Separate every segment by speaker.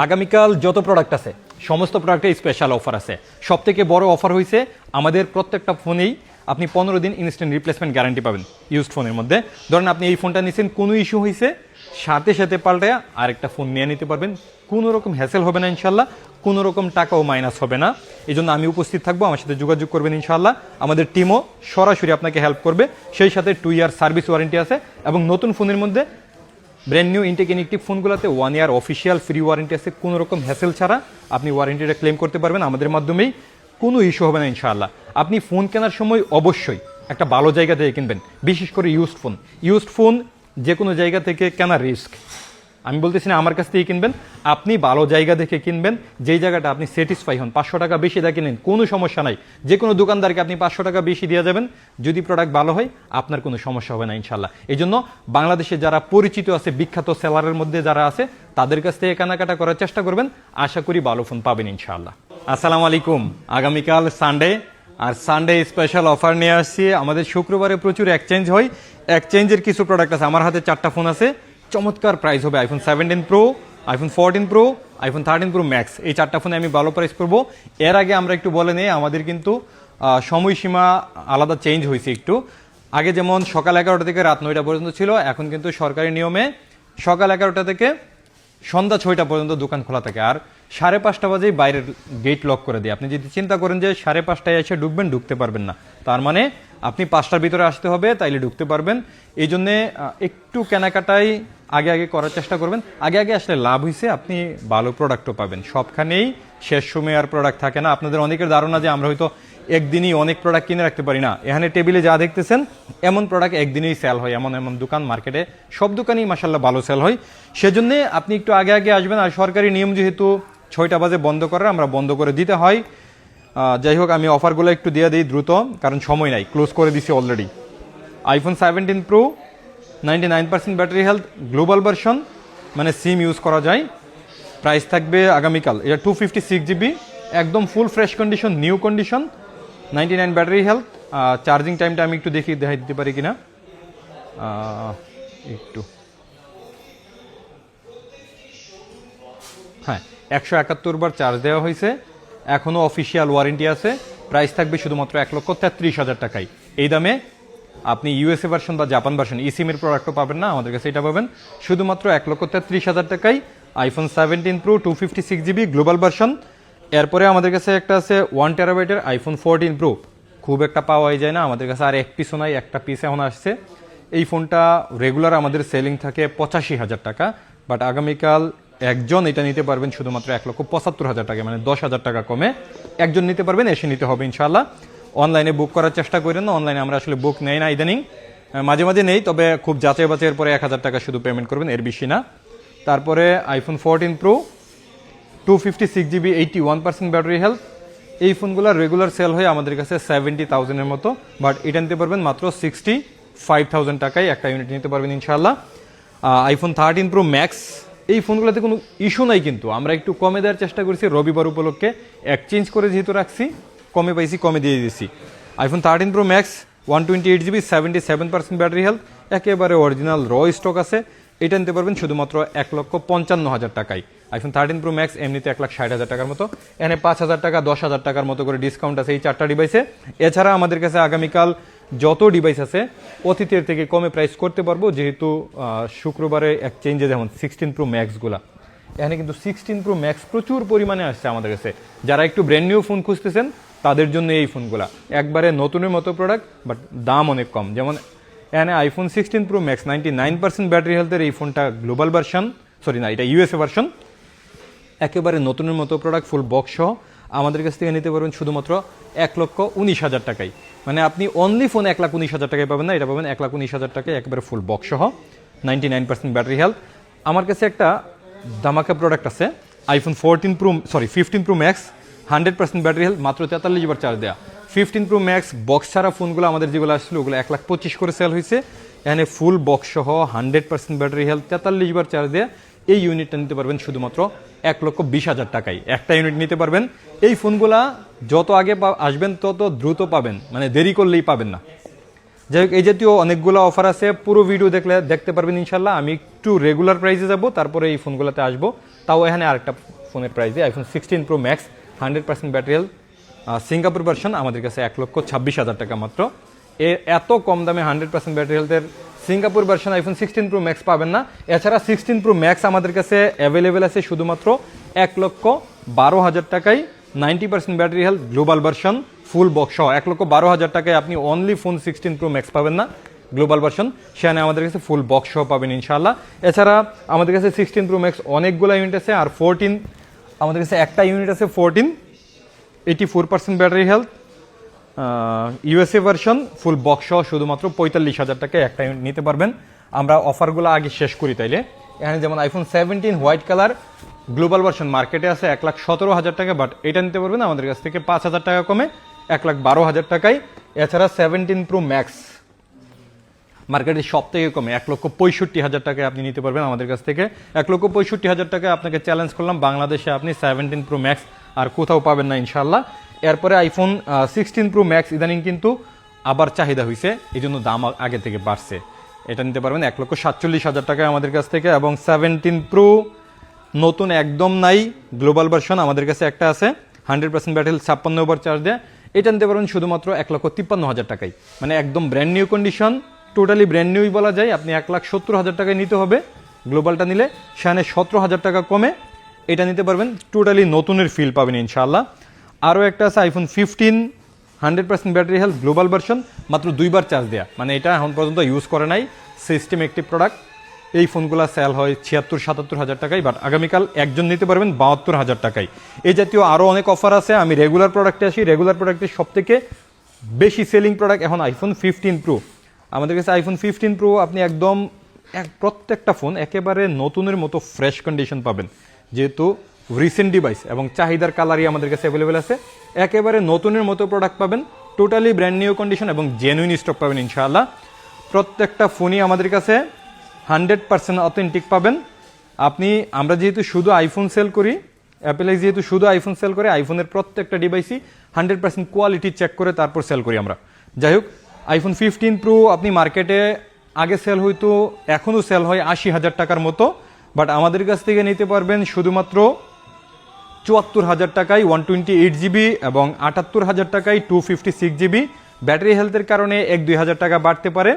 Speaker 1: আগামীকাল যত প্রোডাক্ট আছে সমস্ত প্রোডাক্টে স্পেশাল অফার আছে। সবথেকে বড় অফার হয়েছে আমাদের প্রত্যেকটা ফোনেই আপনি 15 দিন ইনস্ট্যান্ট রিপ্লেসমেন্ট গ্যারান্টি পাবেন ইউজড ফোনের মধ্যে। ধরেন আপনি এই ফোনটা নিয়েছেন, কোনো ইস্যু হয়েছে, সাথে সাথে পাল্টে আরেকটা ফোন নিয়ে নিতে পারবেন। কোনো রকম হ্যাসেল হবে না ইনশাল্লাহ, কোনো রকম টাকাও মাইনাস হবে না। এই জন্য আমি উপস্থিত থাকবো, আমার সাথে যোগাযোগ করবেন ইনশাল্লাহ। আমাদের টিমও সরাসরি আপনাকে হেল্প করবে। সেই সাথে 2 ইয়ার সার্ভিস ওয়ারেন্টি আছে এবং নতুন ফোনের মধ্যে ব্র্যান্ড নিউ ইনটেক ইনেকটিভ ফোনগুলোতে 1 ইয়ার অফিসিয়াল ফ্রি ওয়ারেন্টি আছে। কোনো রকম হ্যাসেল ছাড়া আপনি ওয়ারেন্টিটা ক্লেম করতে পারবেন আমাদের মাধ্যমেই, কোনো ইস্যু হবে না ইনশাআল্লাহ। আপনি ফোন কেনার সময় অবশ্যই একটা ভালো জায়গা থেকে কিনবেন, বিশেষ করে ইউজড ফোন যে কোনো জায়গা থেকে কেনার রিস্ক। আমি বলতেছি না আমার কাছ থেকে কিনবেন, আপনি ভালো জায়গা দেখে কিনবেন, যেই জায়গাটা আপনি স্যাটিসফাই হন। 500 টাকা বেশি দিয়ে কিনেন, কোনো সমস্যা নাই। যে কোনো দোকানদারকে আপনি 500 টাকা বেশি দিয়ে যাবেন, যদি প্রোডাক্ট ভালো হয় আপনার কোনো সমস্যা হবে না ইনশাল্লাহ। এই জন্য বাংলাদেশে যারা পরিচিত আছে, বিখ্যাত সেলারের মধ্যে যারা আছে, তাদের কাছ থেকে কেনাকাটা করার চেষ্টা করবেন। আশা করি ভালো ফোন পাবেন ইনশাল্লাহ। আসসালামু আলাইকুম। আগামীকাল সানডে, আর সানডে স্পেশাল অফার নিয়ে আসছি। আমাদের শুক্রবারে প্রচুর এক্সচেঞ্জ হয়, এক্সচেঞ্জের কিছু প্রোডাক্ট আছে। আমার হাতে 4টা ফোন আছে, চমৎকার প্রাইস হবে। IPhone 17 pro, iPhone 14 pro, iPhone 13 pro max, এই 4টা ফোনে আমি ভালো প্রাইস করবো। এর আগে আমরা একটু বলে নিই, আমাদের কিন্তু সময়সীমা আলাদা চেঞ্জ হয়েছে একটু। আগে যেমন সকাল 11টা থেকে রাত 9টা পর্যন্ত ছিল, এখন কিন্তু সরকারি নিয়মে সকাল 11টা থেকে সন্ধ্যা 6টা পর্যন্ত দোকান খোলা থাকে। আর 5:30 বাজেই বাইরের গেট লক করে দিই। আপনি যদি চিন্তা করেন যে 5:30টায় এসে ঢুকবেন, ঢুকতে পারবেন না, তার মানে আপনি 5টার ভিতরে আসতে হবে, তাইলে ঢুকতে পারবেন। এই জন্যে একটু কেনাকাটাই আগে আগে করার চেষ্টা করবেন। আগে আগে আসলে লাভ হয়েছে, আপনি ভালো প্রোডাক্টও পাবেন। সবখানেই শেষ সময় আর প্রোডাক্ট থাকে না। আপনাদের অনেকের ধারণা যে আমরা হয়তো একদিনই অনেক প্রোডাক্ট কিনে রাখতে পারি না। এখানে টেবিলে যা দেখতেছেন এমন প্রোডাক্ট একদিনেই সেল হয়। এমন এমন দোকান মার্কেটে সব দোকানেই মাশাআল্লাহ ভালো সেল হয়। সেজন্য আপনি একটু আগে আগে আসবেন। আর সরকারি নিয়ম যেহেতু 6টা বাজে বন্ধ করার, আমরা বন্ধ করে দিতে হয়। যাই হোক, আমি অফারগুলো একটু দিয়ে দিই দ্রুত, কারণ সময় নাই, ক্লোজ করে দিছি already. IPhone 17 pro 99% battery health, global version, মানে সিম ইউজ করা যায়। প্রাইস থাকবে আগামীকাল, এটা 256 জিবি, একদম full fresh condition, new condition, 99 battery health. Charging টাইমটা আমি একটু দেখাই দিতে পারি কিনা, একটু, হ্যাঁ, 171 বার চার্জ দেওয়া হয়েছে, এখনও অফিসিয়াল ওয়ারেন্টি আছে। প্রাইস থাকবে শুধুমাত্র 1,33,000 টাকায়। এই দামে আপনি ইউএসএ ভার্সন বা জাপান ভার্সন ইসিমের প্রোডাক্টও পাবেন না, আমাদের কাছে এটা পাবেন শুধুমাত্র 1,33,000 টাকায়। IPhone 17 pro 256 GB global version. এরপরে আমাদের কাছে একটা আছে 1 টেরাবাইটের আইফোন 14 প্রো, খুব একটা পাওয়াই যায় না আমাদের কাছে, আর এক পিসও নাই, একটা পিস এখন আসছে। এই ফোনটা রেগুলার আমাদের সেলিং থাকে 85,000 টাকা, বাট আগামীকাল একজন এটা নিতে পারবেন শুধুমাত্র 1,75,000 টাকা, মানে 10,000 টাকা কমে একজন নিতে পারবেন। এসে নিতে হবে ইনশাল্লাহ। অনলাইনে বুক করার চেষ্টা করেন না, অনলাইনে আমরা আসলে বুক নেই না ইদানিং, মাঝে মাঝে নেই, তবে খুব যাচাই বাছাইয়ের পরে 1,000 টাকা শুধু পেমেন্ট করবেন, এর বেশি না। তারপরে iPhone 14 pro 256 GB 81% battery health. এই ফোনগুলো রেগুলার সেল হয় আমাদের কাছে 70,000-এর মতো, বাট এটা নিতে পারবেন মাত্র 65,000 টাকায়, একটা ইউনিট নিতে পারবেন ইনশাল্লাহ। আইফোন 13 প্রো ম্যাক্স, এই ফোনগুলোতে কোনো ইস্যু নাই, কিন্তু আমরা একটু কমে দেওয়ার চেষ্টা করছি রবিবার উপলক্ষে, এক্সচেঞ্জ করে যেহেতু রাখছি, কমে পাইছি, কমে দিয়ে দিয়েছি। IPhone 13 pro max 128 GB 77% battery health, একেবারে অরিজিনাল র স্টক আছে। এটা নিতে পারবেন শুধুমাত্র 1,55,000 টাকায়। আইফোন 13 প্রো ম্যাক্স এমনিতে 1,60,000 টাকার মতো, এখানে 5,000 টাকা 10,000 টাকার মতো করে ডিসকাউন্ট আছে এই 4টা ডিভাইসে। এছাড়া আমাদের কাছে আগামীকাল যত ডিভাইস আছে অতীতের থেকে কমে প্রাইস করতে পারবো, যেহেতু শুক্রবারে এক্সচেঞ্জে যেমন 16 প্রো ম্যাক্সগুলা, এখানে কিন্তু 16 প্রো ম্যাক্স প্রচুর পরিমাণে আসছে আমাদের কাছে। যারা একটু ব্র্যান্ড নিউ ফোন খুঁজতেছেন তাদের জন্য এই ফোনগুলা একবারে নতুনের মতো প্রোডাক্ট, বাট দাম অনেক কম। যেমন এখানে আইফোন 16 প্রো ম্যাক্স 99% ব্যাটারি হেলথের এই ফোনটা গ্লোবাল ভার্সন, সরি না, এটা ইউএসএ ভার্সন, একেবারে নতুনের মতো প্রোডাক্ট, ফুল বক্স সহ আমাদের কাছ থেকে নিতে পারবেন শুধুমাত্র 1,19,000 টাকায়। মানে আপনি অনলি ফোন 1,19,000 টাকায় পাবেন না, এটা পাবেন 1,19,000 টাকায়, একেবারে ফুল বক্স সহ, 99% ব্যাটারি হেলথ। আমার কাছে একটা ধামাকা প্রোডাক্ট আছে, iPhone 15 pro max 100% battery health, মাত্র 43 বার চার্জ দেওয়া। 15 প্রো ম্যাক্স বক্স ছাড়া ফোনগুলো আমাদের যেগুলো আসছিল ওগুলো 1,25,000 করে সেল হয়েছে। এখানে ফুল বক্স সহ 100% ব্যাটারি হেলথ, 43 বার চার্জ দেওয়া, এই ইউনিটটা নিতে পারবেন শুধুমাত্র 1,20,000 টাকায়। একটা ইউনিট নিতে পারবেন। এই ফোনগুলা যত আগে আসবেন তত দ্রুত পাবেন, মানে দেরি করলেই পাবেন না। যাই হোক, এই জাতীয় অনেকগুলো অফার আছে, পুরো ভিডিও দেখতে পারবেন ইনশাল্লাহ। আমি একটু রেগুলার প্রাইসে যাব, তারপরে এই ফোনগুলোতে আসবো। তাও এখানে আরেকটা ফোনের প্রাইস দিয়ে iPhone 16 pro max 100% battery health Singapore version আমাদের কাছে 1,26,000 টাকা মাত্র। এত কম দামে 100% ব্যাটারি হেলথের Singapore version iPhone 16 pro max পাবেন না। এছাড়া 16 প্রো ম্যাক্স আমাদের কাছে অ্যাভেলেবেল আছে শুধুমাত্র 1,12,000 টাকায় 90% battery health global version full box সহ 1,12,000 টাকায় আপনি অনলি ফোন 16 প্রো ম্যাক্স পাবেন না গ্লোবাল ভার্সন, সেখানে আমাদের কাছে ফুল বক্স সহ পাবেন ইনশাআল্লাহ। এছাড়া আমাদের কাছে 16 প্রো ম্যাক্স অনেকগুলো ইউনিট আছে, আর 14 আমাদের কাছে একটা ইউনিট আছে 14 84% battery health USA version full box সহ শুধুমাত্র 45,000 টাকায় একটা ইউনিট নিতে পারবেন। আমরা অফারগুলো আগে শেষ করি তাইলে। এখানে যেমন iPhone 17 white colour global version মার্কেটে আছে 1,17,000 টাকা, বাট এটা নিতে পারবেন আমাদের কাছ থেকে 5,000 টাকা কমে 1,12,000 টাকায়। এছাড়া 17 প্রো ম্যাক্স মার্কেটে সব থেকে কমে 1,65,000 টাকায় আপনি নিতে পারবেন আমাদের কাছ থেকে। 1,65,000 টাকায় আপনাকে চ্যালেঞ্জ করলাম, বাংলাদেশে আপনি 17 প্রো ম্যাক্স আর কোথাও পাবেন না ইনশাল্লাহ। এরপরে আইফোন 16 প্রো ম্যাক্স ইদানিং কিন্তু আবার চাহিদা হয়েছে, এই জন্য দাম আগে থেকে বাড়ছে। এটা নিতে পারবেন 1,47,000 টাকায় আমাদের কাছ থেকে। এবং 17 প্রো নতুন একদম নাই গ্লোবাল ভার্সন আমাদের কাছে একটা আছে 100% ব্যাটারি 56 ওভার চার্জ দেয়, এটা নিতে পারবেন শুধুমাত্র 1,53,000 টাকায়, মানে একদম brand new condition, totally brand নিউই বলা যায়। আপনি 1,70,000 টাকায় নিতে হবে গ্লোবালটা নিলে, সেখানে 17,000 টাকা কমে এটা নিতে পারবেন, টোটালি নতুনের ফিল পাবেন ইনশাআল্লাহ। আরও একটা আছে iPhone 15 100% battery health global version, মাত্র 2বার চার্জ দেয়া, মানে এটা এখন পর্যন্ত ইউজ করে নাই, সিস্টেম একটি প্রোডাক্ট। এই ফোনগুলো সেল হয় 76-77,000 টাকায়, বাট আগামীকাল একজন নিতে পারবেন 72,000 টাকায়। এই জাতীয় আরও অনেক অফার আছে। আমি রেগুলার প্রোডাক্টে আসি, রেগুলার প্রোডাক্টের সব থেকে বেশি সেলিং প্রোডাক্ট এখন আইফোন 15 প্রো। আমাদের কাছে আইফোন 15 প্রো আপনি একদম প্রত্যেকটা ফোন একেবারে নতুনের মতো ফ্রেশ কন্ডিশন পাবেন, যেহেতু রিসেন্ট ডিভাইস এবং চাহিদার কালারই আমাদের কাছে অ্যাভেলেবেল আছে। একেবারে নতুনের মতো প্রোডাক্ট পাবেন, টোটালি ব্র্যান্ড নিউ কন্ডিশন এবং জেনুইন স্টক পাবেন ইনশাআল্লাহ। প্রত্যেকটা ফোনই আমাদের কাছে 100% অথেন্টিক পাবেন। আমরা যেহেতু শুধু আইফোন সেল করি, অ্যাপেল যেহেতু শুধু আইফোন সেল করে, আইফোনের প্রত্যেকটা ডিভাইসই 100% কোয়ালিটি চেক করে তারপর সেল করি আমরা। যাই হোক, আইফোন 15 প্রো আপনি মার্কেটে আগে সেল হইতো, এখনও সেল হয় 80,000 টাকার মতো, বাট আমাদের কাছ থেকে নিতে পারবেন শুধুমাত্র 74,000 টাকায় 128 জিবি এবং 78,000 টাকায় 256 জিবি। ব্যাটারি হেলথের কারণে 1-2 হাজার টাকা বাড়তে পারে,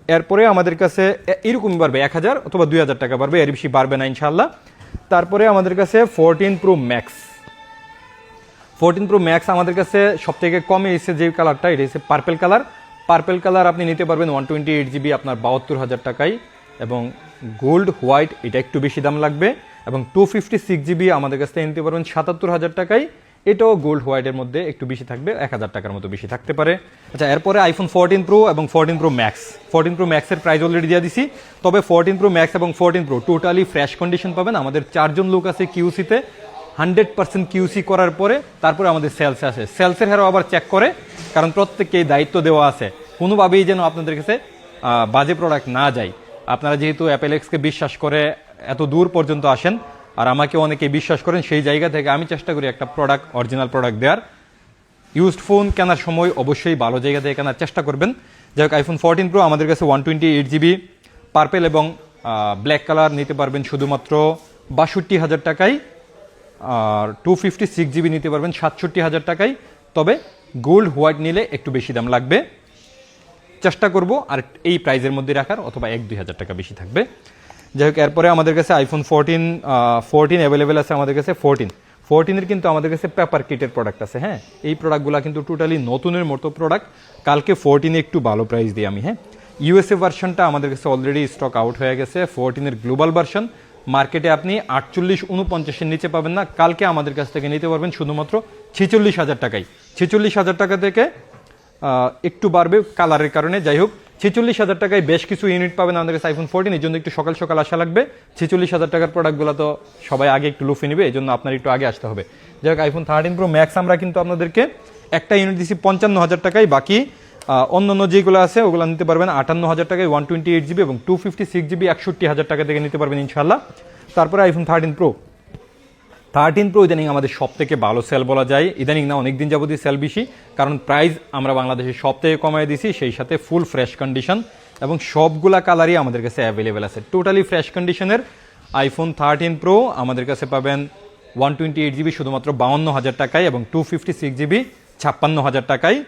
Speaker 1: এরপরে আমাদের কাছে এরকমই বাড়বে 1,000 অথবা 2,000 টাকা বাড়বে, এর বেশি বাড়বে না ইনশাল্লাহ। তারপরে আমাদের কাছে 14 প্রো ম্যাক্স আমাদের কাছে সব থেকে কমে এসে যে কালারটা, এটা হচ্ছে পার্পেল কালার আপনি নিতে পারবেন 128 জিবি আপনার 72,000 টাকায়, এবং গোল্ড হোয়াইট এটা একটু বেশি দাম লাগবে, এবং 256 জিবি আমাদের কাছ থেকে নিতে পারবেন 77,000 টাকায়। এটাও গোল্ড হোয়াইটের মধ্যে একটু বেশি থাকবে, 1,000 টাকার মতো বেশি থাকতে পারে। আচ্ছা, এরপরে আইফোন 14 প্রো এবং 14 প্রো ম্যাক্সের প্রাইস অলরেডি দিয়ে দিছি। তবে 14 প্রো ম্যাক্স এবং 14 প্রো টোটালি ফ্রেশ কন্ডিশন পাবেন। আমাদের 4জন লোক আছে কিউসিতে, 100% কিউসি করার পরে তারপরে আমাদের সেলসে আসে, সেলসের হারও আবার চেক করে, কারণ প্রত্যেককেই দায়িত্ব দেওয়া আছে কোনোভাবেই যেন আপনাদের কাছে বাজে প্রোডাক্ট না যায়। আপনারা যেহেতু অ্যাপেলেক্সকে বিশ্বাস করে এত দূর পর্যন্ত আসেন, আর আমাকে অনেকে বিশ্বাস করেন, সেই জায়গা থেকে আমি চেষ্টা করি একটা অরিজিনাল প্রোডাক্ট দেওয়ার। ইউজড ফোন কেনার সময় অবশ্যই ভালো জায়গা থেকে কেনার চেষ্টা করবেন। যাই হোক, আইফোন 14 প্রো আমাদের কাছে 128 জিবি পার্পেল এবং ব্ল্যাক কালার নিতে পারবেন শুধুমাত্র 62,000 টাকায়, আর 256 জিবি নিতে পারবেন 67,000 টাকায়। তবে গোল্ড হোয়াইট নিলে একটু বেশি দাম লাগবে, চেষ্টা করব আর এই প্রাইজের মধ্যে রাখার, অথবা 1-2 হাজার টাকা বেশি থাকবে। যাই হোক, এরপরে আমাদের কাছে আইফোন 14 অ্যাভেলেবেল আছে আমাদের কাছে। 14-এর কিন্তু আমাদের কাছে পেপার কিটের প্রোডাক্ট আছে। হ্যাঁ, এই প্রোডাক্টগুলো কিন্তু টোটালি নতুনের মতো প্রোডাক্ট। কালকে 14-এ একটু ভালো প্রাইস দিই আমি। হ্যাঁ, ইউএসএ ভার্সনটা আমাদের কাছে অলরেডি স্টক আউট হয়ে গেছে। 14-এর গ্লোবাল ভার্সন মার্কেটে আপনি 48-49-এর নিচে পাবেন না। কালকে আমাদের কাছ থেকে নিতে পারবেন শুধুমাত্র 46,000 টাকায়। 46,000 টাকা থেকে একটু বাড়বে কালারের কারণে। যাই হোক, 46,000 টাকায় বেশ কিছু ইউনিট পাবেন আমাদের কাছে আইফোন 14। এই জন্য একটু সকাল সকাল আসা লাগবে। 46,000 টাকার প্রোডাক্টগুলো তো সবাই আগে একটু লুফে নেবে, এই জন্য আপনার একটু আগে আসতে হবে। যাই হোক, আইফোন 13 প্রো ম্যাক্স আমরা কিন্তু আপনাদেরকে একটা ইউনিট দিচ্ছি 55,000 টাকায়। বাকি অন্যান্য যেগুলো আছে ওগুলো নিতে পারবেন 58,000 টাকায় 128 জিবি এবং 256 জিবি 61,000 টাকা থেকে নিতে পারবেন ইনশাল্লাহ। তারপরে আইফোন 13 প্রো ইদানিং আমাদের সব থেকে ভালো সেল বলা যায়। ইদানিং না, অনেকদিন যাবতীয় সেল বেশি, কারণ প্রাইস আমরা বাংলাদেশে সব থেকে কমায় দিছি, সেই সাথে ফুল ফ্রেশ কন্ডিশন এবং সবগুলা কালারই আমাদের কাছে অ্যাভেলেবেল আছে। টোটালি ফ্রেশ কন্ডিশনের আইফোন 13 প্রো আমাদের কাছে পাবেন 128GB শুধুমাত্র 52,000 টাকায় এবং 256GB 56,000 টাকায়।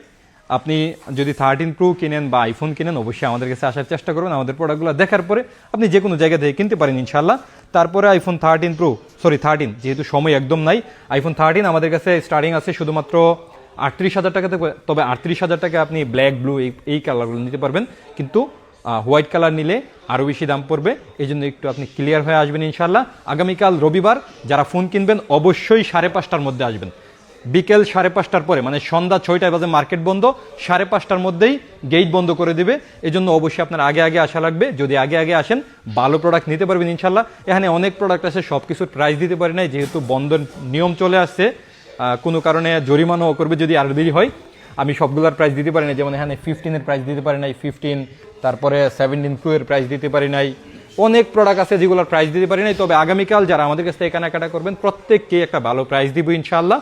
Speaker 1: আপনি যদি 13 প্রো কিনেন বা আইফোন কিনেন অবশ্যই আমাদের কাছে আসার চেষ্টা করুন, আমাদের প্রোডাক্টগুলো দেখার পরে আপনি যে কোনো জায়গা থেকে কিনতে পারেন ইনশাল্লাহ। তারপরে আইফোন 13 যেহেতু সময় একদম নাই, আইফোন 13 আমাদের কাছে স্টার্টিং আছে শুধুমাত্র 38,000 টাকা থেকে, তবে 38,000 টাকা আপনি ব্ল্যাক ব্লু এই কালারগুলো নিতে পারবেন, কিন্তু হোয়াইট কালার নিলে আরও বেশি দাম পড়বে। এই জন্য একটু আপনি ক্লিয়ার হয়ে আসবেন ইনশাল্লাহ। আগামীকাল রবিবার যারা ফোন কিনবেন অবশ্যই 5:30টার মধ্যে আসবেন, বিকেল 5:30টার পরে, মানে সন্ধ্যা 6টায় বাজে মার্কেট বন্ধ, 5:30টার মধ্যেই গেট বন্ধ করে দিবে। এই জন্য অবশ্যই আপনার আগে আগে আসা লাগবে। যদি আগে আগে আসেন ভালো প্রোডাক্ট নিতে পারবেন ইনশাল্লাহ। এখানে অনেক প্রোডাক্ট আছে, সব কিছুর প্রাইস দিতে পারি নাই যেহেতু বন্ধের নিয়ম চলে আসছে, কোনো কারণে জরিমানাও করবে যদি আরও দেরি হয়। আমি সবগুলোর প্রাইস দিতে পারি না, যেমন এখানে 15-এর প্রাইস দিতে পারি নাই, 15, তারপরে 17 প্রো এর প্রাইস দিতে পারি নাই। অনেক প্রোডাক্ট আছে যেগুলোর প্রাইস দিতে পারি নাই। তবে আগামীকাল যারা আমাদের কাছ থেকে কেনাকাটা করবেন প্রত্যেককে একটা ভালো প্রাইস দিব ইনশাআল্লাহ।